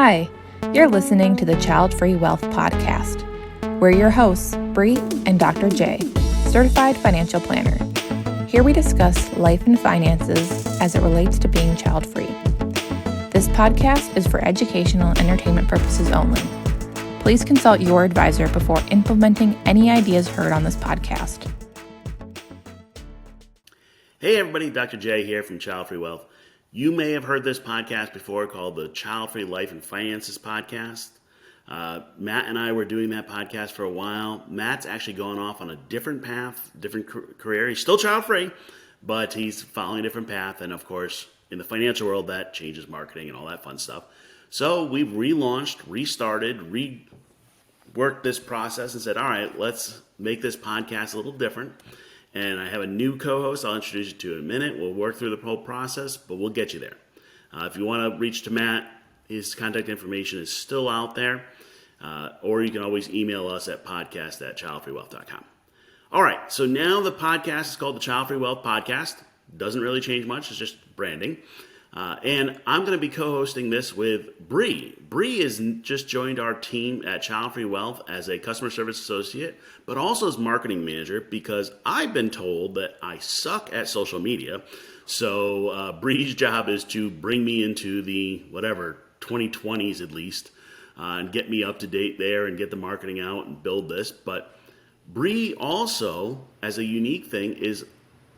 Hi, you're listening to the Childfree Wealth Podcast. We're your hosts, Bri and Dr. J, Certified Financial Planner. Here we discuss life and finances as it relates to being child-free. This podcast is for educational and entertainment purposes only. Please consult your advisor before implementing any ideas heard on this podcast. Hey everybody, Dr. J here from Childfree Wealth. You may have heard this podcast before called the Childfree Life and Finances Podcast. Matt and I were doing that podcast for a while. Matt's actually gone off on a different path, different career. He's still child-free, but he's following a different path. And of course, in the financial world, that changes marketing and all that fun stuff. So we've relaunched, restarted, reworked this process and said, all right, let's make this podcast a little different. And I have a new co-host I'll introduce you to in a minute. We'll work through the whole process, but we'll get you there. If you want to reach to Matt, his contact information is still out there. Or you can always email us at podcast@childfreewealth.com. All right, so now the podcast is called the Childfree Wealth Podcast. Doesn't really change much, it's just branding. And I'm going to be co-hosting this with Bri. Bri has just joined our team at Childfree Wealth as a customer service associate, but also as marketing manager because I've been told that I suck at social media. So Bri's job is to bring me into the 2020s at least, and get me up to date there and get the marketing out and build this. But Bri also, as a unique thing, is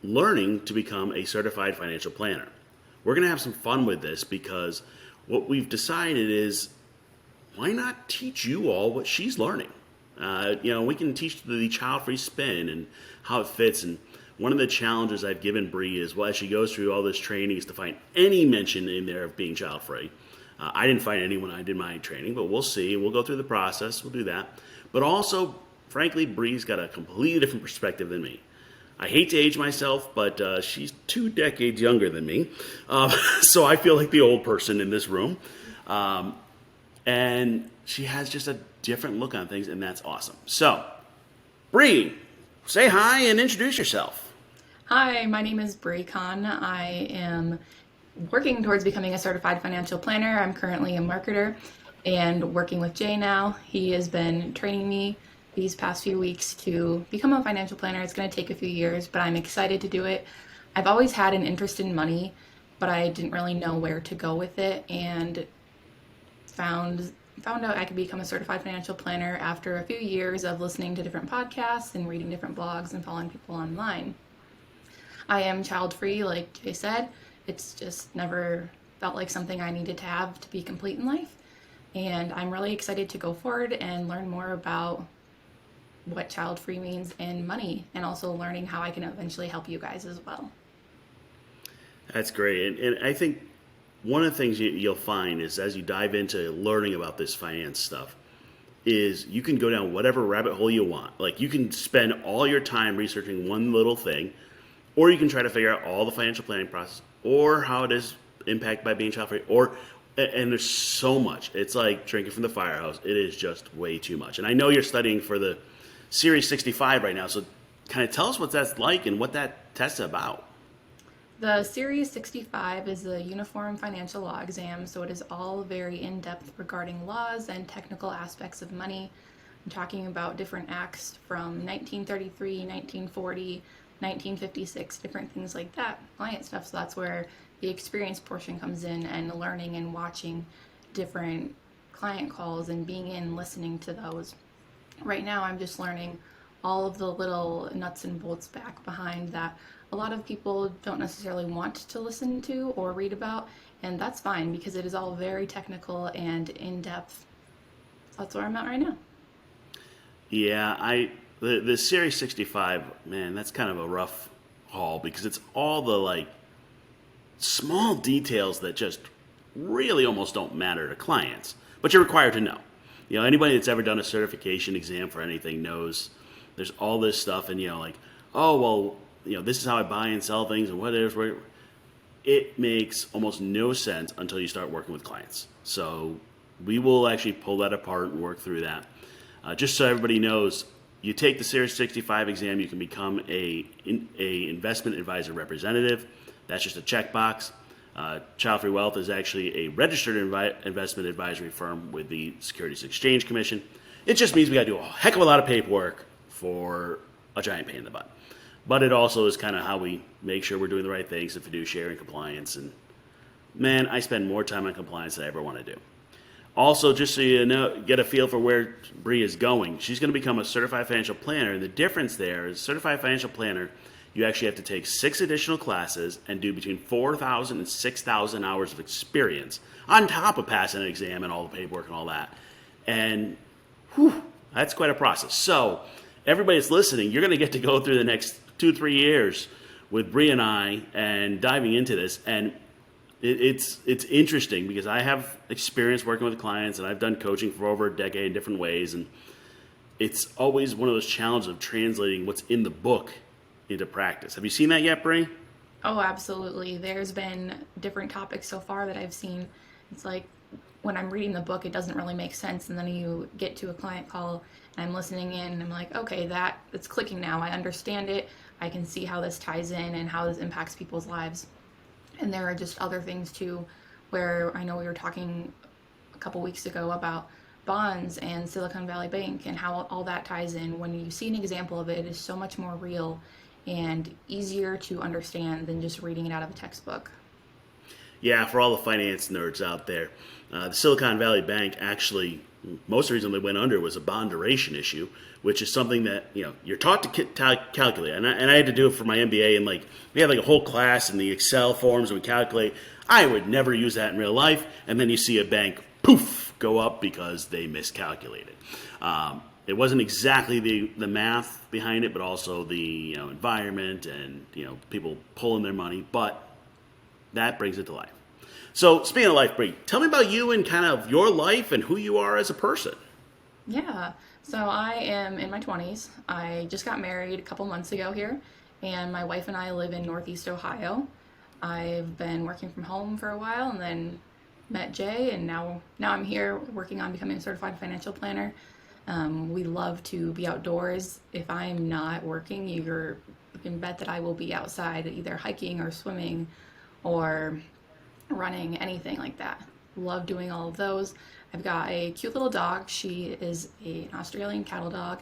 learning to become a certified financial planner. We're going to have some fun with this because what we've decided is why not teach you all what she's learning? We can teach the child-free spin and how it fits. And one of the challenges I've given Bri is, as she goes through all this training, is to find any mention in there of being child-free. I didn't find any when I did my training, but we'll see. We'll go through the process. We'll do that. But also, frankly, Bri's got a completely different perspective than me. I hate to age myself, but she's 2 decades younger than me. So I feel like the old person in this room. And she has just a different look on things, and that's awesome. So, Bri, say hi and introduce yourself. Hi, my name is Bri Conn. I am working towards becoming a certified financial planner. I'm currently a marketer and working with Jay now. He has been training me these past few weeks to become a financial planner. It's going to take a few years, but I'm excited to do it. I've always had an interest in money, but I didn't really know where to go with it, and found out I could become a certified financial planner after a few years of listening to different podcasts and reading different blogs and following people online. I am child-free, like Jay said. It's just never felt like something I needed to have to be complete in life. And I'm really excited to go forward and learn more about what child-free means in money, and also learning how I can eventually help you guys as well. That's great. And I think one of the things you'll find is as you dive into learning about this finance stuff is you can go down whatever rabbit hole you want. Like you can spend all your time researching one little thing, or you can try to figure out all the financial planning process or how it is impacted by being child-free, and there's so much. It's like drinking from the firehouse. It is just way too much. And I know you're studying for the Series 65 right now, so kind of tell us what that's like and what that test's about. The Series 65 is a uniform financial law exam, so it is all very in-depth regarding laws and technical aspects of money. I'm talking about different acts from 1933, 1940, 1956, different things like that, client stuff. So that's where the experience portion comes in, and learning and watching different client calls and being in listening to those. Right now I'm just learning all of the little nuts and bolts back behind that a lot of people don't necessarily want to listen to or read about, and that's fine because it is all very technical and in-depth. So that's where I'm at right now. Yeah, the Series 65, man, that's kind of a rough haul because it's all the small details that just really almost don't matter to clients, but you're required to know. Anybody that's ever done a certification exam for anything knows there's all this stuff, and this is how I buy and sell things and what it is. It makes almost no sense until you start working with clients. So we will actually pull that apart and work through that. Just so everybody knows, you take the Series 65 exam, you can become a investment advisor representative. That's just a checkbox. Childfree Wealth is actually a registered investment advisory firm with the Securities Exchange Commission. It just means we got to do a heck of a lot of paperwork for a giant pain in the butt. But it also is kind of how we make sure we're doing the right things and fiduciary and compliance. And man, I spend more time on compliance than I ever want to do. Also, just so you know, get a feel for where Bri is going, she's going to become a certified financial planner. And the difference there is certified financial planner, you actually have to take 6 additional classes and do between 4,000 and 6,000 hours of experience on top of passing an exam and all the paperwork and all that. And whew, that's quite a process. So everybody that's listening, you're going to get to go through the next 2-3 years with Bri and I and diving into this. And it's interesting because I have experience working with clients and I've done coaching for over a decade in different ways. And it's always one of those challenges of translating what's in the book into practice. Have you seen that yet, Bri? Oh, absolutely. There's been different topics so far that I've seen. It's like when I'm reading the book, it doesn't really make sense. And then you get to a client call and I'm listening in and I'm like, okay, it's clicking now. I understand it. I can see how this ties in and how this impacts people's lives. And there are just other things too, where I know we were talking a couple weeks ago about bonds and Silicon Valley Bank and how all that ties in. When you see an example of it, it is so much more real and easier to understand than just reading it out of a textbook. Yeah, for all the finance nerds out there, the Silicon Valley Bank actually, most of the reason they went under was a bond duration issue, which is something that you're taught to calculate. And I had to do it for my MBA, and we had a whole class in the Excel forms and we calculate. I would never use that in real life, and then you see a bank poof go up because they miscalculated. It wasn't exactly the math behind it, but also the environment and people pulling their money, but that brings it to life. So speaking of life, Bri, tell me about you and kind of your life and who you are as a person. Yeah, so I am in my 20s. I just got married a couple months ago here, and my wife and I live in Northeast Ohio. I've been working from home for a while and then met Jay, and now I'm here working on becoming a certified financial planner. We love to be outdoors. If I'm not working, you can bet that I will be outside either hiking or swimming or running, anything like that. Love doing all of those. I've got a cute little dog. She is an Australian cattle dog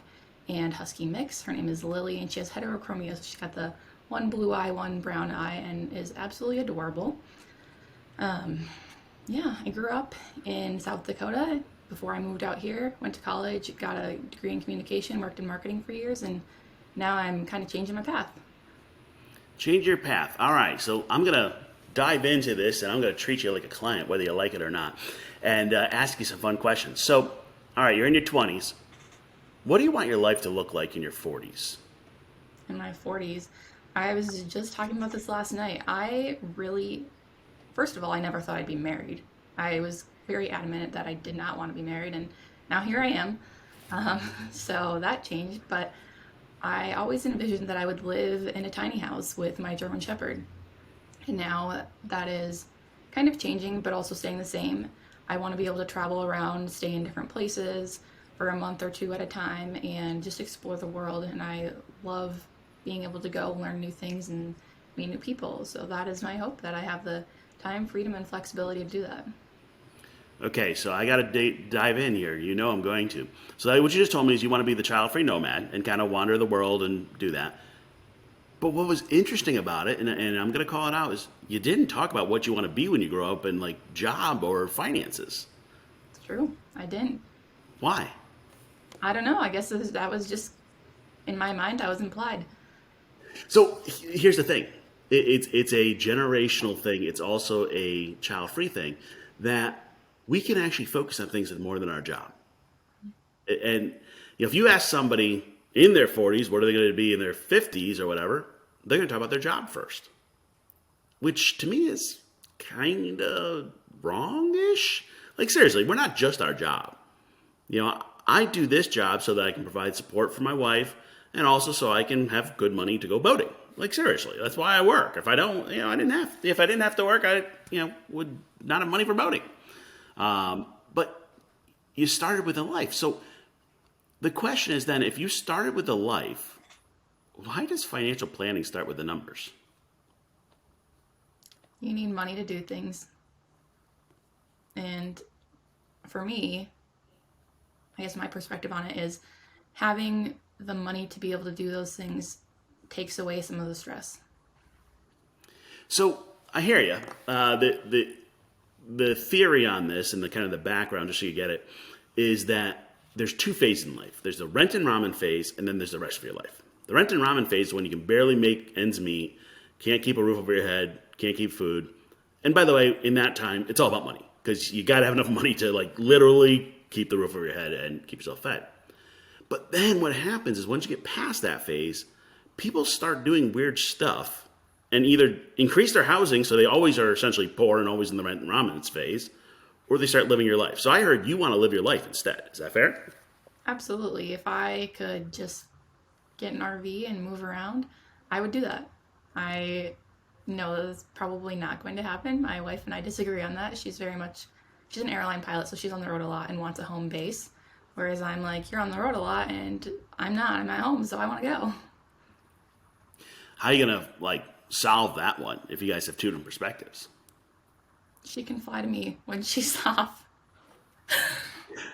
and husky mix. Her name is Lily, and she has heterochromia. So she's got the one blue eye, one brown eye, and is absolutely adorable. Yeah, I grew up in South Dakota before I moved out here. Went to college, got a degree in communication, worked in marketing for years, and now I'm kind of changing my path. Change your path. All right, so I'm going to dive into this, and I'm going to treat you like a client, whether you like it or not, and ask you some fun questions. So, all right, you're in your 20s. What do you want your life to look like in your 40s? In my 40s, I was just talking about this last night. First of all, I never thought I'd be married. I was very adamant that I did not want to be married, and now here I am. So that changed, but I always envisioned that I would live in a tiny house with my German Shepherd. And now that is kind of changing, but also staying the same. I want to be able to travel around, stay in different places for a month or two at a time, and just explore the world. And I love being able to go learn new things and meet new people. So that is my hope, that I have the time, freedom, and flexibility to do that. Okay, so I got to dive in here. I'm going to. So what you just told me is you want to be the child-free nomad and kind of wander the world and do that. But what was interesting about it, and I'm going to call it out, is you didn't talk about what you want to be when you grow up in job or finances. It's true. I didn't. Why? I don't know. I guess that was just, in my mind, that was implied. So here's the thing. It's a generational thing. It's also a child-free thing that we can actually focus on things that are more than our job. And if you ask somebody in their 40s, what are they going to be in their 50s or whatever, they're going to talk about their job first, which to me is kind of wrong-ish. Seriously, we're not just our job. I do this job so that I can provide support for my wife and also so I can have good money to go boating. Seriously, that's why I work. If I don't, if I didn't have to work, I, would not have money for boating. But you started with a life. So the question is then, if you started with a life, why does financial planning start with the numbers? You need money to do things. And for me, I guess my perspective on it is having the money to be able to do those things takes away some of the stress. So I hear you. The theory on this and the kind of the background, just so you get it, is that there's two phases in life. There's the rent and ramen phase, and then there's the rest of your life. The rent and ramen phase is when you can barely make ends meet, can't keep a roof over your head, can't keep food. And by the way, in that time, it's all about money because you got to have enough money to like literally keep the roof over your head and keep yourself fed. But then what happens is once you get past that phase, people start doing weird stuff and either increase their housing so they always are essentially poor and always in the rent and ramen phase, or they start living your life. So I heard you want to live your life instead. Is that fair? Absolutely. If I could just get an RV and move around, I would do that. I know that's probably not going to happen. My wife and I disagree on that. She's an airline pilot, so she's on the road a lot and wants a home base. Whereas I'm like, you're on the road a lot and I'm not. I'm at home, so I want to go. How are you going to like solve that one if you guys have two different perspectives? She can fly to me when she's off.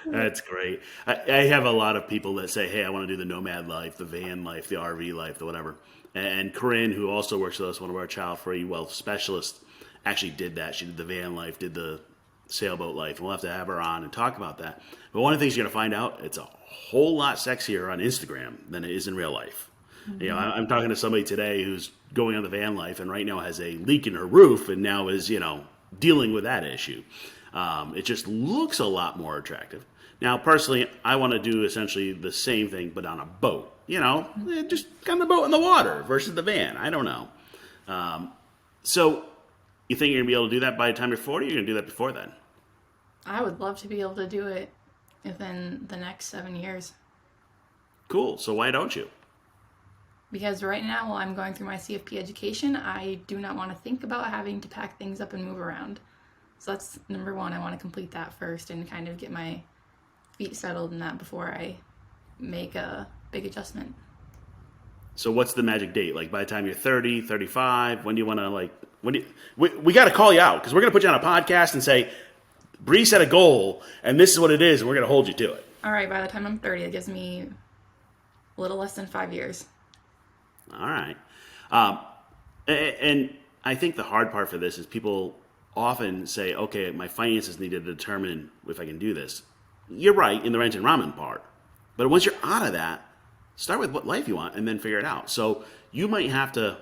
That's great. I have a lot of people that say, hey, I want to do the nomad life, the van life, the RV life, the whatever. And Corinne, who also works with us, one of our Childfree Wealth specialists, actually did that. She did the van life, did the sailboat life. We'll have to have her on and talk about that. But one of the things you're going to find out, it's a whole lot sexier on Instagram than it is in real life. Mm-hmm. You know, I'm talking to somebody today who's going on the van life and right now has a leak in her roof and now is, dealing with that issue. It just looks a lot more attractive. Now, personally, I want to do essentially the same thing, but on a boat. Just kind of the boat in the water versus the van. I don't know. So you think you're going to be able to do that by the time you're 40 or you're going to do that before then? I would love to be able to do it within the next 7 years. Cool. So why don't you? Because right now, while I'm going through my CFP education, I do not want to think about having to pack things up and move around. So that's number one. I want to complete that first and kind of get my feet settled in that before I make a big adjustment. So what's the magic date? Like by the time you're 30, 35, when do you want to we got to call you out because we're going to put you on a podcast and say, Bri set a goal and this is what it is and we're going to hold you to it. All right. By the time I'm 30, it gives me a little less than 5 years. All right. And I think the hard part for this is people often say, okay, my finances need to determine if I can do this. You're right in the rent and ramen part. But once you're out of that, start with what life you want and then figure it out. So you might have to,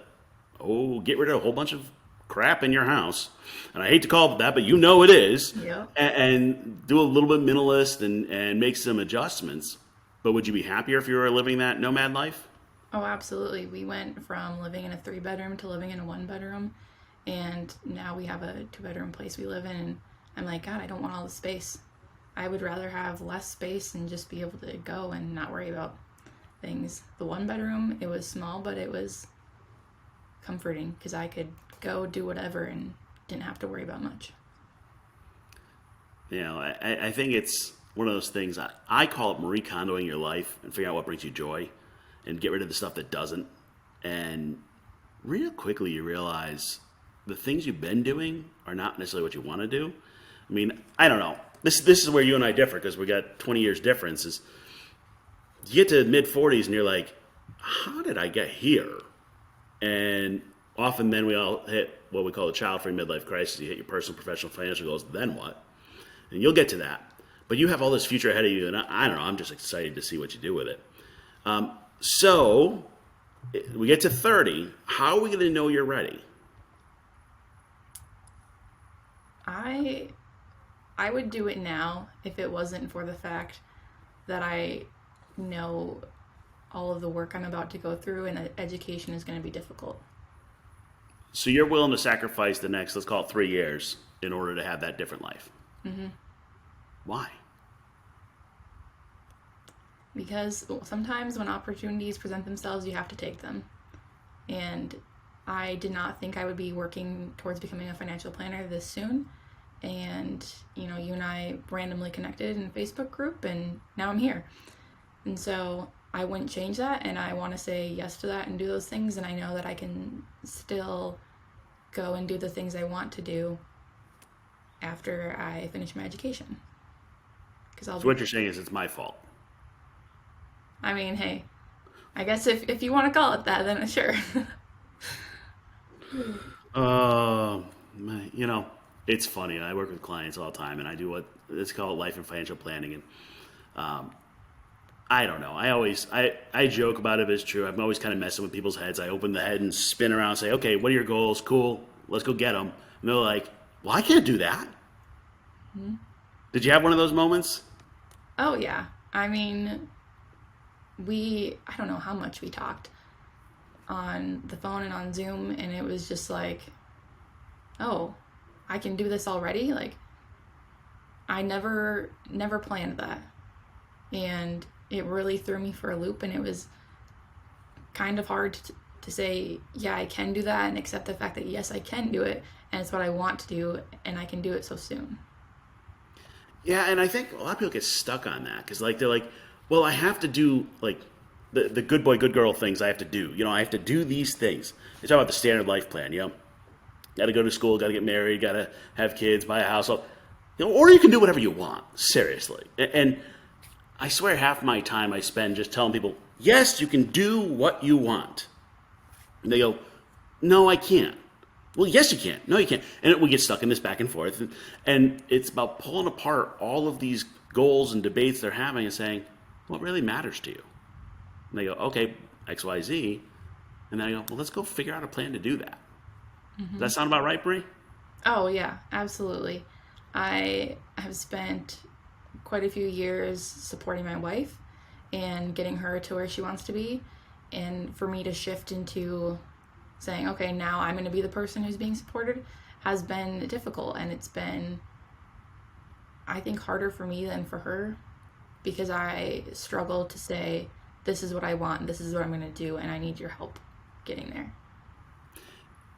get rid of a whole bunch of crap in your house. And I hate to call it that, but it is. Yeah. And do a little bit minimalist and make some adjustments. But would you be happier if you were living that nomad life? Oh, absolutely. We went from living in a 3-bedroom to living in a 1-bedroom. And now we have a 2-bedroom place we live in. And I'm like, God, I don't want all the space. I would rather have less space and just be able to go and not worry about things. The 1-bedroom, it was small, but it was comforting because I could go do whatever and didn't have to worry about much. I think it's one of those things. I call it Marie Kondoing your life and figure out what brings you joy and get rid of the stuff that doesn't. And real quickly you realize the things you've been doing are not necessarily what you want to do. I mean, I don't know. This is where you and I differ because we got 20 years difference. Is you get to mid-40s and you're like, how did I get here? And often then we all hit what we call the child-free midlife crisis. You hit your personal, professional, financial goals. Then what? And you'll get to that. But you have all this future ahead of you, and I don't know. I'm just excited to see what you do with it. So we get to 30. How are we going to know you're ready? I would do it now if it wasn't for the fact that I know all of the work I'm about to go through and education is going to be difficult. So you're willing to sacrifice the next, let's call it 3 years, in order to have that different life? Mm-hmm. Why? Because sometimes when opportunities present themselves, you have to take them. And I did not think I would be working towards becoming a financial planner this soon. And, you and I randomly connected in a Facebook group, and now I'm here. And so I wouldn't change that, and I want to say yes to that and do those things. And I know that I can still go and do the things I want to do after I finish my education. So what you're saying is it's my fault. I mean, hey, I guess if you want to call it that, then sure. You know, it's funny. I work with clients all the time, and I do what it's called life and financial planning. And I don't know. I joke about it, but it's true. I'm always kind of messing with people's heads. I open the head and spin around and say, okay, what are your goals? Cool. Let's go get them. And they're like, well, I can't do that. Mm-hmm. Did you have one of those moments? Oh, yeah. I mean, I don't know how much we talked on the phone and on Zoom, and it was just like, oh, I can do this already? Like, I never planned that. And it really threw me for a loop, and it was kind of hard to say, yeah, I can do that, and accept the fact that, yes, I can do it, and it's what I want to do, and I can do it so soon. Yeah, and I think a lot of people get stuck on that because, like, they're like, well, I have to do, like, the good boy, good girl things I have to do. You know, I have to do these things. They talk about the standard life plan, you know. Got to go to school, got to get married, got to have kids, buy a house. You know, or you can do whatever you want, seriously. And I swear half my time I spend just telling people, yes, you can do what you want. And they go, no, I can't. Well, yes, you can. No, you can't. And we get stuck in this back and forth. And it's about pulling apart all of these goals and debates they're having and saying, what really matters to you? And they go, okay, X, Y, Z. And then I go, well, let's go figure out a plan to do that. Mm-hmm. Does that sound about right, Bri? Oh, yeah, absolutely. I have spent quite a few years supporting my wife and getting her to where she wants to be. And for me to shift into saying, okay, now I'm going to be the person who's being supported has been difficult. And it's been, I think, harder for me than for her because I struggle to say, this is what I want, this is what I'm going to do, and I need your help getting there.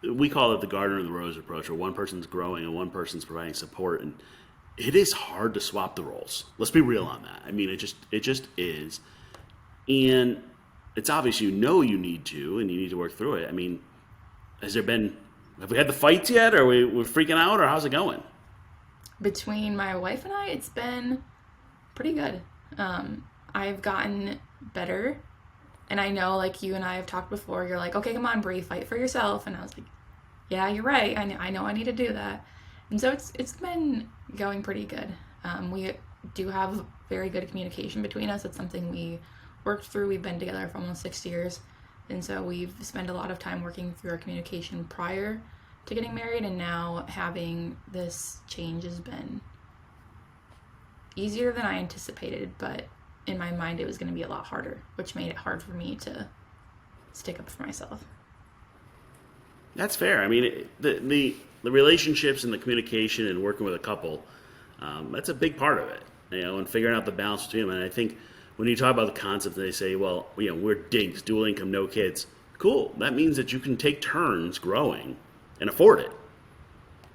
We call it the garden or the rose approach, where one person's growing and one person's providing support. And it is hard to swap the roles. Let's be real on that. I mean, it just is. And it's obvious you need to, and you need to work through it. I mean, have we had the fights yet? Or we're freaking out, or how's it going? Between my wife and I, it's been pretty good. I've gotten better. And I know, like, you and I have talked before, you're like, okay, come on, Bri, fight for yourself. And I was like, yeah, you're right. I know I need to do that. And so it's been going pretty good. We do have very good communication between us. It's something we worked through. We've been together for almost 6 years. And so we've spent a lot of time working through our communication prior to getting married. And now having this change has been easier than I anticipated. But in my mind, it was going to be a lot harder, which made it hard for me to stick up for myself. That's fair. I mean, the relationships and the communication and working with a couple, that's a big part of it, you know, and figuring out the balance between them. And I think when you talk about the concept, they say, well, you know, we're dinks, dual income, no kids. Cool. That means that you can take turns growing and afford it.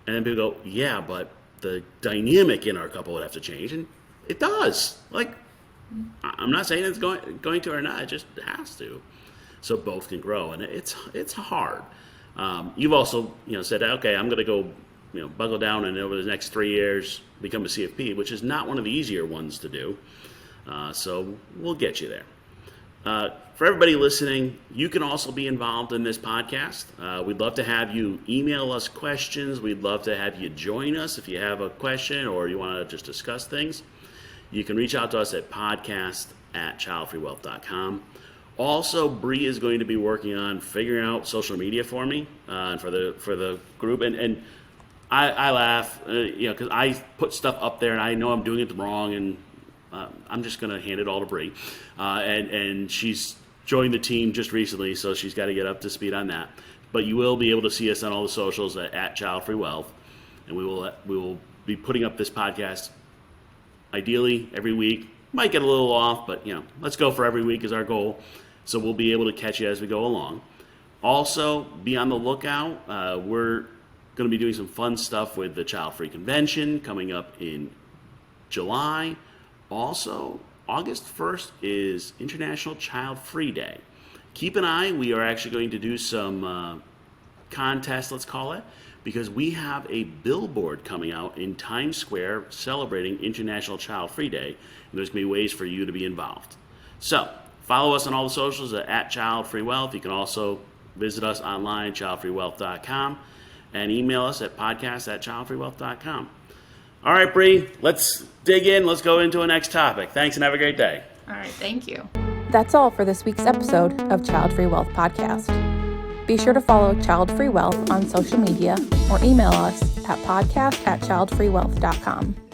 And then people go, yeah, but the dynamic in our couple would have to change. And it does. Like, I'm not saying it's going to or not. It just has to, so both can grow, and it's hard. You've also said, okay, I'm going to go buckle down and over the next 3 years become a CFP, which is not one of the easier ones to do. So we'll get you there. For everybody listening, you can also be involved in this podcast. We'd love to have you email us questions. We'd love to have you join us if you have a question or you want to just discuss things. You can reach out to us at podcast@childfreewealth.com. Also, Bri is going to be working on figuring out social media for me and for the group. And I laugh, because I put stuff up there and I know I'm doing it wrong, and I'm just going to hand it all to Bri. And she's joined the team just recently, so she's got to get up to speed on that. But you will be able to see us on all the socials at Childfree Wealth, and we will be putting up this podcast ideally every week. Might get a little off, but let's go for every week is our goal. So we'll be able to catch you as we go along. Also, be on the lookout. We're going to be doing some fun stuff with the Child Free Convention coming up in July. Also, August 1st is International Child Free Day. Keep an eye. We are actually going to do some contest, let's call it, because we have a billboard coming out in Times Square celebrating International Child Free Day, and there's going to be ways for you to be involved. So follow us on all the socials at Childfree Wealth. You can also visit us online, childfreewealth.com, and email us at podcast@childfreewealth.com. All right, Bri, let's dig in. Let's go into the next topic. Thanks and have a great day. All right, thank you. That's all for this week's episode of Childfree Wealth Podcast. Be sure to follow Childfree Wealth on social media or email us at podcast@childfreewealth.com.